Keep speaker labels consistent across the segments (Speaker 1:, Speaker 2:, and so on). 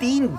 Speaker 1: 3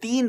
Speaker 1: 3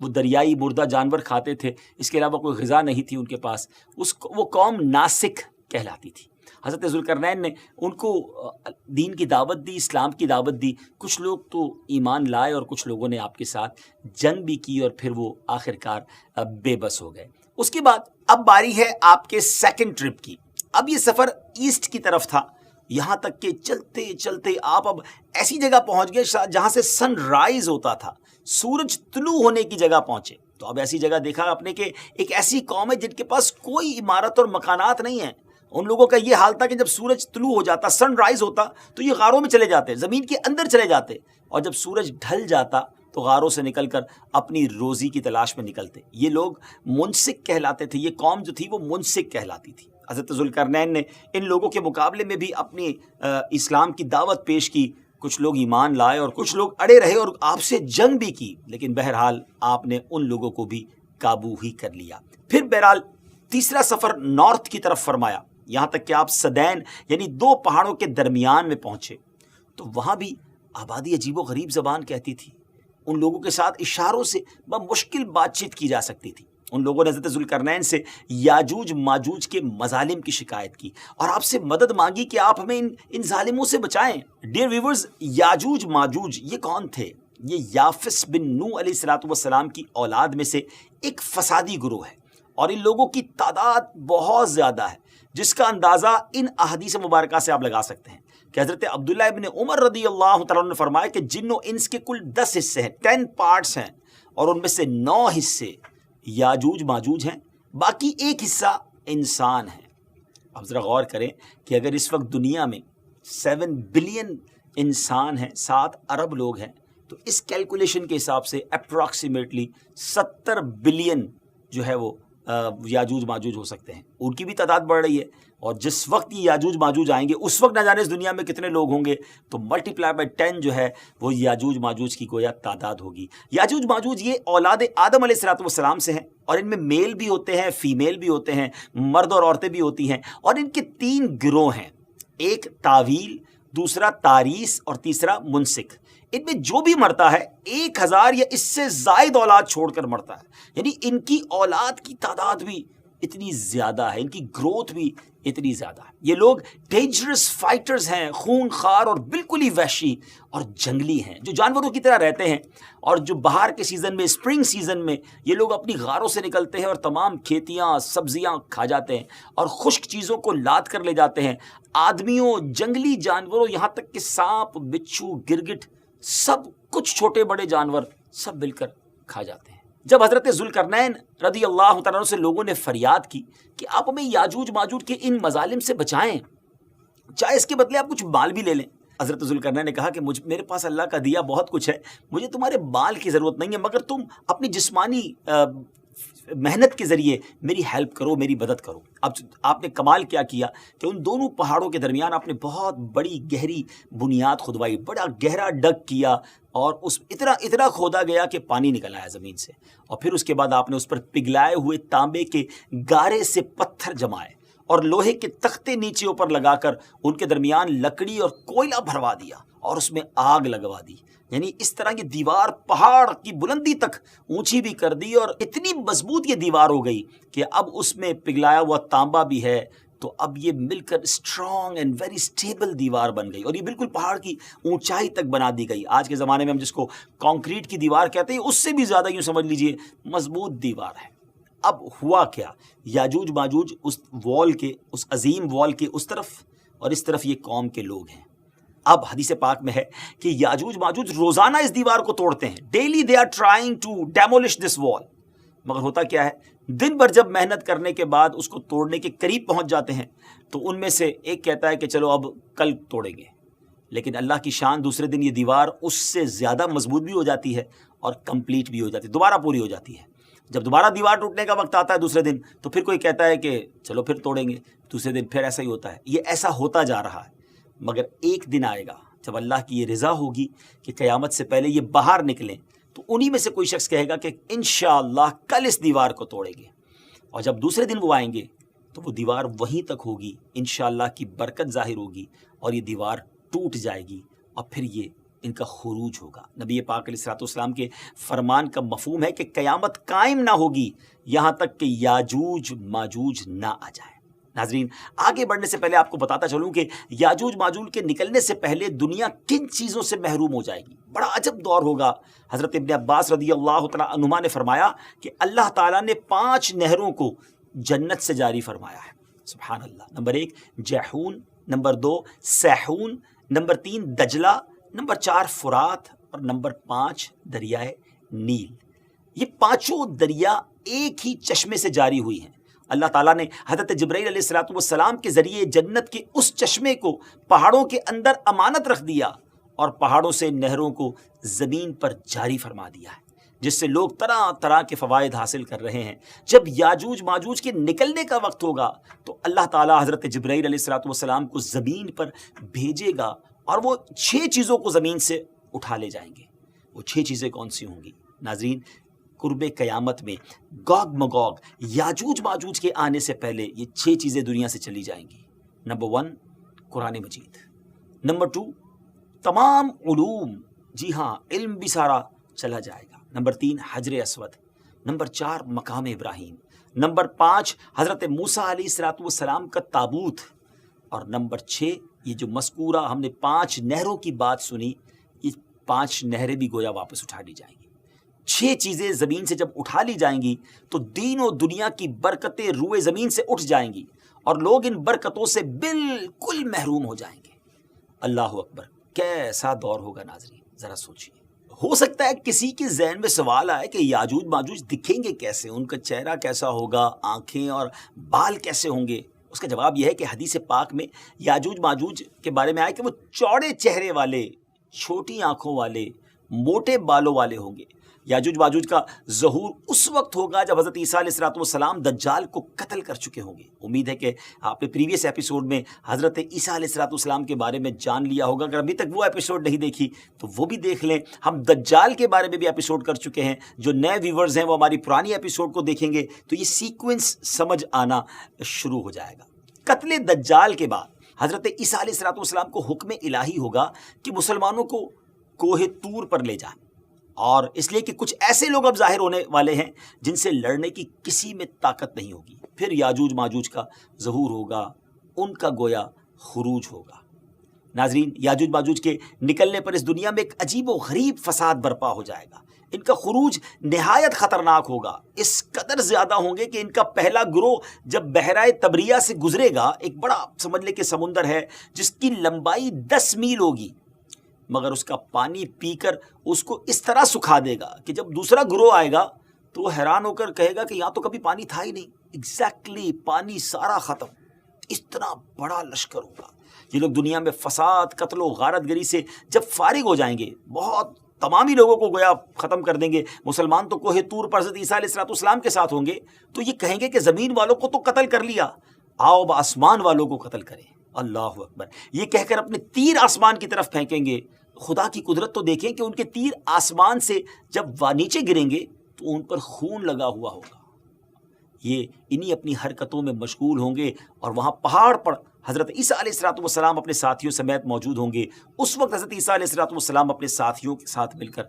Speaker 1: وہ دریائی مردہ جانور کھاتے تھے، اس کے علاوہ کوئی غذا نہیں تھی ان کے پاس، وہ قوم ناسک کہلاتی تھی۔ حضرت ذوالقرنین نے ان کو دین کی دعوت دی، اسلام کی دعوت دی، کچھ لوگ تو ایمان لائے اور کچھ لوگوں نے آپ کے ساتھ جنگ بھی کی اور پھر وہ آخرکار بے بس ہو گئے۔ اس کے بعد اب باری ہے آپ کے سیکنڈ ٹرپ کی۔ اب یہ سفر ایسٹ کی طرف تھا، یہاں تک کہ چلتے چلتے آپ اب ایسی جگہ پہنچ گئے جہاں سے سن رائز ہوتا تھا، سورج طلوع ہونے کی جگہ پہنچے۔ تو اب ایسی جگہ دیکھا آپ نے کہ ایک ایسی قوم ہے جن کے پاس کوئی عمارت اور مکانات نہیں ہیں۔ ان لوگوں کا یہ حال تھا کہ جب سورج طلوع ہو جاتا، سن رائز ہوتا، تو یہ غاروں میں چلے جاتے، زمین کے اندر چلے جاتے، اور جب سورج ڈھل جاتا تو غاروں سے نکل کر اپنی روزی کی تلاش میں نکلتے۔ یہ لوگ منسک کہلاتے تھے، یہ قوم جو تھی وہ منسک کہلاتی تھی۔ حضرت ذوالقرنین نے ان لوگوں کے مقابلے میں بھی اپنی اسلام کی دعوت پیش کی، کچھ لوگ ایمان لائے اور کچھ لوگ اڑے رہے اور آپ سے جنگ بھی کی، لیکن بہرحال آپ نے ان لوگوں کو بھی قابو ہی کر لیا۔ پھر بہرحال تیسرا سفر نارتھ کی طرف فرمایا، یہاں تک کہ آپ سدین یعنی دو پہاڑوں کے درمیان میں پہنچے۔ تو وہاں بھی آبادی عجیب و غریب زبان کہتی تھی، ان لوگوں کے ساتھ اشاروں سے بمشکل بات چیت کی جا سکتی تھی۔ ان لوگوں نے حضرت ذوالقرنین سے یاجوج ماجوج کے مظالم کی شکایت کی اور آپ سے مدد مانگی کہ آپ ہمیں ان ظالموں سے بچائیں۔ ڈیئر ویورز، یاجوج ماجوج یہ کون تھے؟ یہ یافس بن نوح علیہ السلام کی اولاد میں سے ایک فسادی گروہ ہے، اور ان لوگوں کی تعداد بہت زیادہ ہے، جس کا اندازہ ان احادیث مبارکہ سے آپ لگا سکتے ہیں کہ حضرت عبداللہ ابن عمر رضی اللہ تعالیٰ عنہ نے فرمایا کہ جن و انس کے کل 10 حصے ہیں، 10 پارٹس ہیں، اور ان میں سے 9 حصے یاجوج ماجوج ہیں، باقی 1 حصہ انسان ہیں۔ اب ذرا غور کریں کہ اگر اس وقت دنیا میں 7 بلین انسان ہیں، 7 ارب لوگ ہیں، تو اس کیلکولیشن کے حساب سے اپروکسیمیٹلی 70 بلین جو ہے وہ یاجوج ماجوج ہو سکتے ہیں۔ ان کی بھی تعداد بڑھ رہی ہے، اور جس وقت یہ یاجوج ماجوج آئیں گے اس وقت نہ جانے اس دنیا میں کتنے لوگ ہوں گے، تو ملٹیپلائی بائی 10 جو ہے وہ یاجوج ماجوج کی گویا تعداد ہوگی۔ یاجوج ماجوج یہ اولاد آدم علیہ السلام سے ہیں، اور ان میں میل بھی ہوتے ہیں، فیمیل بھی ہوتے ہیں، مرد اور عورتیں بھی ہوتی ہیں، اور ان کے 3 گروہ ہیں، ایک تاویل، دوسرا تاریس اور تیسرا منسک۔ ان میں جو بھی مرتا ہے 1000 یا اس سے زائد اولاد چھوڑ کر مرتا ہے، یعنی ان کی اولاد کی تعداد بھی اتنی زیادہ ہے، ان کی گروتھ بھی اتنی زیادہ ہے۔ یہ لوگ ڈینجرس فائٹرز ہیں، خون خوار اور بالکل ہی وحشی اور جنگلی ہیں، جو جانوروں کی طرح رہتے ہیں، اور جو بہار کے سیزن میں، اسپرنگ سیزن میں یہ لوگ اپنی غاروں سے نکلتے ہیں اور تمام کھیتیاں سبزیاں کھا جاتے ہیں اور خشک چیزوں کو لاد کر لے جاتے ہیں۔ آدمیوں، جنگلی جانوروں، یہاں تک کہ سانپ، بچھو، گرگٹ، سب کچھ چھوٹے بڑے جانور سب مل کر کھا جاتے ہیں۔ جب حضرت ذوالقرنین رضی اللہ تعالیٰ عنہ سے لوگوں نے فریاد کی کہ آپ ہمیں یاجوج ماجوج کے ان مظالم سے بچائیں، چاہے اس کے بدلے آپ کچھ مال بھی لے لیں، حضرت ذوالقرنین نے کہا کہ میرے پاس اللہ کا دیا بہت کچھ ہے، مجھے تمہارے مال کی ضرورت نہیں ہے، مگر تم اپنی جسمانی محنت کے ذریعے میری ہیلپ کرو، میری مدد کرو۔ اب آپ نے کمال کیا کیا کہ ان دونوں پہاڑوں کے درمیان آپ نے بہت بڑی گہری بنیاد کھدوائی، بڑا گہرا ڈگ کیا، اور اس اتنا کھودا گیا کہ پانی نکل آیا زمین سے، اور پھر اس کے بعد آپ نے اس پر پگھلائے ہوئے تانبے کے گارے سے پتھر جمائے اور لوہے کے تختے نیچے اوپر لگا کر ان کے درمیان لکڑی اور کوئلہ بھروا دیا اور اس میں آگ لگوا دی، یعنی اس طرح یہ دیوار پہاڑ کی بلندی تک اونچی بھی کر دی، اور اتنی مضبوط یہ دیوار ہو گئی کہ اب اس میں پگھلایا ہوا تانبا بھی ہے، تو اب یہ مل کر اسٹرانگ اینڈ ویری اسٹیبل دیوار بن گئی، اور یہ بالکل پہاڑ کی اونچائی تک بنا دی گئی۔ آج کے زمانے میں ہم جس کو کانکریٹ کی دیوار کہتے ہیں، اس سے بھی زیادہ یوں سمجھ لیجئے مضبوط دیوار ہے۔ اب ہوا کیا، یاجوج ماجوج اس وال کے، اس عظیم وال کے اس طرف، اور اس طرف یہ قوم کے لوگ ہیں۔ اب حدیث پاک میں ہے کہ یاجوج ماجوج روزانہ اس دیوار کو توڑتے ہیں، daily they are trying to demolish this wall, مگر ہوتا کیا ہے، دن بھر جب محنت کرنے کے بعد اس کو توڑنے کے قریب پہنچ جاتے ہیں تو ان میں سے ایک کہتا ہے کہ چلو اب کل توڑیں گے، لیکن اللہ کی شان دوسرے دن یہ دیوار اس سے زیادہ مضبوط بھی ہو جاتی ہے اور کمپلیٹ بھی ہو جاتی ہے، دوبارہ پوری ہو جاتی ہے۔ جب دوبارہ دیوار ٹوٹنے کا وقت آتا ہے دوسرے دن، تو پھر کوئی کہتا ہے کہ چلو پھر توڑیں گے، دوسرے دن پھر ایسا ہی ہوتا ہے۔ یہ ایسا ہوتا جا رہا ہے، مگر ایک دن آئے گا جب اللہ کی یہ رضا ہوگی کہ قیامت سے پہلے یہ باہر نکلیں، تو انہی میں سے کوئی شخص کہے گا کہ انشاءاللہ کل اس دیوار کو توڑیں گے، اور جب دوسرے دن وہ آئیں گے تو وہ دیوار وہیں تک ہوگی، انشاءاللہ کی برکت ظاہر ہوگی اور یہ دیوار ٹوٹ جائے گی، اور پھر یہ ان کا خروج ہوگا۔ نبی پاک علیہ الصلوۃ والسلام کے فرمان کا مفہوم ہے کہ قیامت قائم نہ ہوگی یہاں تک کہ یاجوج ماجوج نہ آ جائے۔ ناظرین، آگے بڑھنے سے پہلے آپ کو بتاتا چلوں کہ یاجوج ماجوج کے نکلنے سے پہلے دنیا کن چیزوں سے محروم ہو جائے گی۔ بڑا عجب دور ہوگا۔ حضرت ابن عباس رضی اللہ تعالیٰ عنہما نے فرمایا کہ اللہ تعالیٰ نے 5 نہروں کو جنت سے جاری فرمایا ہے۔ سبحان اللہ۔ نمبر 1 جیحون، نمبر 2 سیحون، نمبر 3 دجلہ، نمبر 4 فرات، اور نمبر 5 دریائے نیل۔ یہ 5 دریا ایک ہی چشمے سے جاری ہوئی ہیں۔ اللہ تعالیٰ نے حضرت جبرائیل علیہ الصلوۃ والسلام کے ذریعے جنت کے اس چشمے کو پہاڑوں کے اندر امانت رکھ دیا اور پہاڑوں سے نہروں کو زمین پر جاری فرما دیا ہے، جس سے لوگ طرح طرح کے فوائد حاصل کر رہے ہیں۔ جب یاجوج ماجوج کے نکلنے کا وقت ہوگا تو اللہ تعالیٰ حضرت جبرائیل علیہ الصلوۃ والسلام کو زمین پر بھیجے گا اور وہ 6 چیزوں کو زمین سے اٹھا لے جائیں گے۔ وہ 6 چیزیں کون سی ہوں گی؟ ناظرین، قرب قیامت میں گوگ مگوگ یاجوج ماجوج کے آنے سے پہلے یہ 6 چیزیں دنیا سے چلی جائیں گی۔ نمبر 1 قرآن مجید، نمبر 2 تمام علوم، جی ہاں علم بھی سارا چلا جائے گا۔ نمبر 3 حجر اسود، نمبر 4 مقام ابراہیم، نمبر 5 حضرت موسیٰ علیہ الصلوۃ والسلام کا تابوت، اور نمبر 6 یہ جو مذکورہ ہم نے 5 نہروں کی بات سنی، یہ 5 نہریں بھی گویا واپس اٹھا لی جائیں گی۔ 6 چیزیں زمین سے جب اٹھا لی جائیں گی تو دین و دنیا کی برکتیں روئے زمین سے اٹھ جائیں گی اور لوگ ان برکتوں سے بالکل محروم ہو جائیں گے۔ اللہ اکبر، کیسا دور ہوگا ناظرین، ذرا سوچیے۔ ہو سکتا ہے کسی کے ذہن میں سوال آئے کہ یاجوج ماجوج دکھیں گے کیسے، ان کا چہرہ کیسا ہوگا، آنکھیں اور بال کیسے ہوں گے؟ اس کا جواب یہ ہے کہ حدیث پاک میں یاجوج ماجوج کے بارے میں آئے کہ وہ چوڑے چہرے والے، چھوٹی آنکھوں والے، موٹے بالوں والے ہوں گے۔ یاجوج ماجوج کا ظہور اس وقت ہوگا جب حضرت عیسیٰ علیہ الصلوۃ والسلام دجال کو قتل کر چکے ہوں گے۔ امید ہے کہ آپ نے پریویس ایپیسوڈ میں حضرت عیسیٰ علیہ الصلوۃ والسلام کے بارے میں جان لیا ہوگا۔ اگر ابھی تک وہ ایپیسوڈ نہیں دیکھی تو وہ بھی دیکھ لیں۔ ہم دجال کے بارے میں بھی ایپیسوڈ کر چکے ہیں۔ جو نئے ویورز ہیں وہ ہماری پرانی ایپیسوڈ کو دیکھیں گے تو یہ سیکوینس سمجھ آنا شروع ہو جائے گا۔ قتل دجال کے بعد حضرت عیسیٰ علیہ الصلوۃ والسلام کو حکم الہی ہوگا کہ مسلمانوں کو کوہ طور پر لے جائیں، اور اس لیے کہ کچھ ایسے لوگ اب ظاہر ہونے والے ہیں جن سے لڑنے کی کسی میں طاقت نہیں ہوگی۔ پھر یاجوج ماجوج کا ظہور ہوگا، ان کا گویا خروج ہوگا۔ ناظرین، یاجوج ماجوج کے نکلنے پر اس دنیا میں ایک عجیب و غریب فساد برپا ہو جائے گا۔ ان کا خروج نہایت خطرناک ہوگا، اس قدر زیادہ ہوں گے کہ ان کا پہلا گروہ جب بحیرہ طبریہ سے گزرے گا، ایک بڑا سمجھ لے کہ سمندر ہے جس کی لمبائی 10 میل ہوگی، مگر اس کا پانی پی کر اس کو اس طرح سکھا دے گا کہ جب دوسرا گروہ آئے گا تو وہ حیران ہو کر کہے گا کہ یہاں تو کبھی پانی تھا ہی نہیں۔ ایگزیکٹلی، پانی سارا ختم، اس طرح بڑا لشکر ہوگا۔ یہ لوگ دنیا میں فساد، قتل و غارت گری سے جب فارغ ہو جائیں گے، بہت تمامی لوگوں کو گویا ختم کر دیں گے۔ مسلمان تو کوہ طور پر حضرت عیسیٰ علیہ الصلوۃ والسلام کے ساتھ ہوں گے، تو یہ کہیں گے کہ زمین والوں کو تو قتل کر لیا، آؤ اب آسمان والوں کو قتل کریں۔ اللہ اکبر، یہ کہہ کر اپنے تیر آسمان کی طرف پھینکیں گے۔ خدا کی قدرت تو دیکھیں کہ ان کے تیر آسمان سے جب نیچے گریں گے تو ان پر خون لگا ہوا ہوگا۔ یہ انہی اپنی حرکتوں میں مشغول ہوں گے، اور وہاں پہاڑ پر حضرت عیسیٰ علیہ الصلوۃ والسلام اپنے ساتھیوں سمیت موجود ہوں گے۔ اس وقت حضرت عیسیٰ علیہ الصلوۃ والسلام اپنے ساتھیوں کے ساتھ مل کر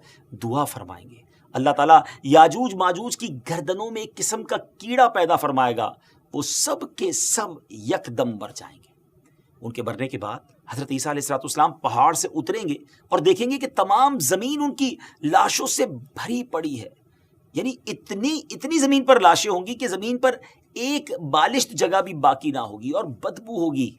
Speaker 1: دعا فرمائیں گے۔ اللہ تعالیٰ یاجوج ماجوج کی گردنوں میں ایک قسم کا کیڑا پیدا فرمائے گا، وہ سب کے سب یکدم مر جائیں گے۔ ان کے مرنے کے بعد حضرت عیسیٰ علیہ الصلوۃ والسلام پہاڑ سے اتریں گے اور دیکھیں گے کہ تمام زمین ان کی لاشوں سے بھری پڑی ہے۔ یعنی اتنی زمین پر لاشیں ہوں گی کہ زمین پر ایک بالشت جگہ بھی باقی نہ ہوگی اور بدبو ہوگی۔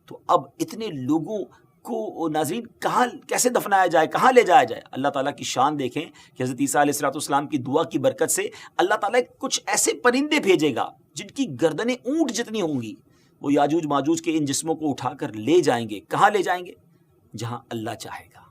Speaker 1: تو اب اتنے لوگوں کو ناظرین کہاں کیسے دفنایا جائے، کہاں لے جایا جائے؟ اللہ تعالیٰ کی شان دیکھیں کہ حضرت عیسیٰ علیہ الصلوۃ والسلام کی دعا کی برکت سے اللہ تعالیٰ کچھ ایسے پرندے بھیجے گا جن کی گردنیں اونٹ جتنی ہوں گی، وہ یاجوج ماجوج کے ان جسموں کو اٹھا کر لے جائیں گے۔ کہاں لے جائیں گے؟ جہاں اللہ چاہے گا۔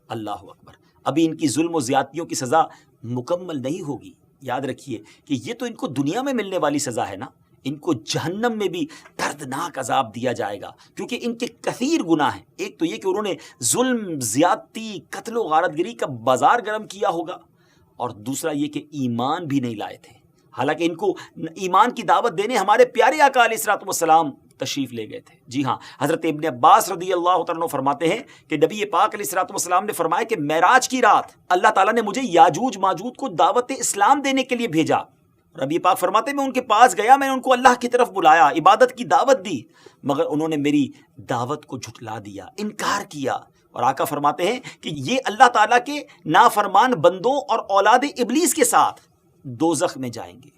Speaker 1: اللہ اکبر، ابھی ان کی ظلم و زیادتیوں کی سزا مکمل نہیں ہوگی۔ یاد رکھیے کہ یہ تو ان کو دنیا میں ملنے والی سزا ہے نا، ان کو جہنم میں بھی دردناک عذاب دیا جائے گا، کیونکہ ان کے کثیر گناہ ہیں۔ ایک تو یہ کہ انہوں نے ظلم، زیادتی، قتل و غارت گری کا بازار گرم کیا ہوگا، اور دوسرا یہ کہ ایمان بھی نہیں لائے تھے۔ حالانکہ ان کو ایمان کی دعوت دینے ہمارے پیارے آقا علیہ الصلوۃ والسلام تشریف لے گئے تھے۔ جی ہاں، حضرت ابن عباس رضی اللہ تعالیٰ عنہ فرماتے ہیں کہ نبی پاک علیہ الصلوۃ والسلام نے فرمایا کہ معراج کی رات اللہ تعالیٰ نے مجھے یاجوج ماجوج کو دعوت اسلام دینے کے لیے بھیجا۔ نبی پاک فرماتے ہیں میں ان کے پاس گیا، میں نے ان کو اللہ کی طرف بلایا، عبادت کی دعوت دی، مگر انہوں نے میری دعوت کو جھٹلا دیا، انکار کیا۔ اور آقا فرماتے ہیں کہ یہ اللہ تعالیٰ کے نافرمان بندوں اور اولاد ابلیس کے ساتھ دوزخ میں جائیں گے۔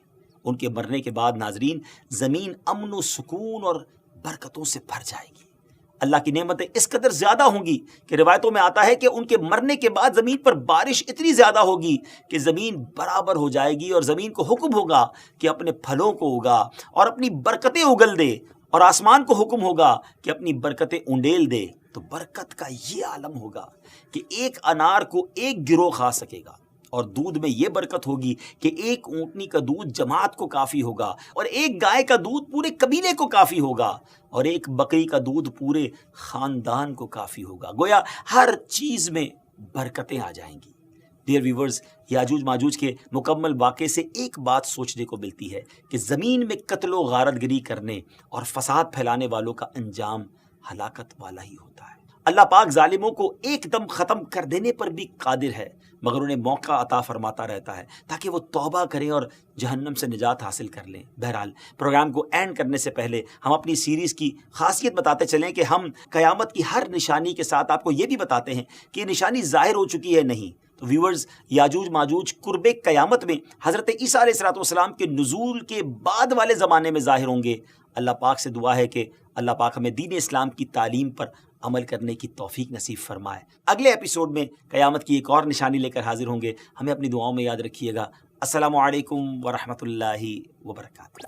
Speaker 1: ان کے مرنے کے بعد ناظرین زمین امن و سکون اور برکتوں سے بھر جائے گی۔ اللہ کی نعمتیں اس قدر زیادہ ہوں گی کہ روایتوں میں آتا ہے کہ ان کے مرنے کے بعد زمین پر بارش اتنی زیادہ ہوگی کہ زمین برابر ہو جائے گی، اور زمین کو حکم ہوگا کہ اپنے پھلوں کو اگا اور اپنی برکتیں اگل دے، اور آسمان کو حکم ہوگا کہ اپنی برکتیں انڈیل دے۔ تو برکت کا یہ عالم ہوگا کہ ایک انار کو ایک گروہ کھا سکے گا، اور دودھ میں یہ برکت ہوگی کہ ایک اونٹنی کا دودھ جماعت کو کافی ہوگا، اور ایک گائے کا دودھ پورے قبیلے کو کافی ہوگا، اور ایک بکری کا دودھ پورے خاندان کو کافی ہوگا۔ گویا ہر چیز میں برکتیں آ جائیں گی۔ ڈیئر ویورز، یاجوج ماجوج کے مکمل واقعے سے ایک بات سوچنے کو ملتی ہے کہ زمین میں قتل و غارت گری کرنے اور فساد پھیلانے والوں کا انجام ہلاکت والا ہی ہوتا ہے۔ اللہ پاک ظالموں کو ایک دم ختم کر دینے پر بھی قادر ہے، مگر انہیں موقع عطا فرماتا رہتا ہے تاکہ وہ توبہ کریں اور جہنم سے نجات حاصل کر لیں۔ بہرحال پروگرام کو اینڈ کرنے سے پہلے ہم اپنی سیریز کی خاصیت بتاتے چلیں کہ ہم قیامت کی ہر نشانی کے ساتھ آپ کو یہ بھی بتاتے ہیں کہ یہ نشانی ظاہر ہو چکی ہے نہیں۔ تو ویورز، یاجوج ماجوج قرب قیامت میں حضرت عیسیٰ علیہ الصلوۃ والسلام کے نزول کے بعد والے زمانے میں ظاہر ہوں گے۔ اللہ پاک سے دعا ہے کہ اللہ پاک ہمیں دین اسلام کی تعلیم پر عمل کرنے کی توفیق نصیب فرمائے۔ اگلے ایپیسوڈ میں قیامت کی ایک اور نشانی لے کر حاضر ہوں گے۔ ہمیں اپنی دعاؤں میں یاد رکھیے گا۔ السلام علیکم ورحمۃ اللہ وبرکاتہ۔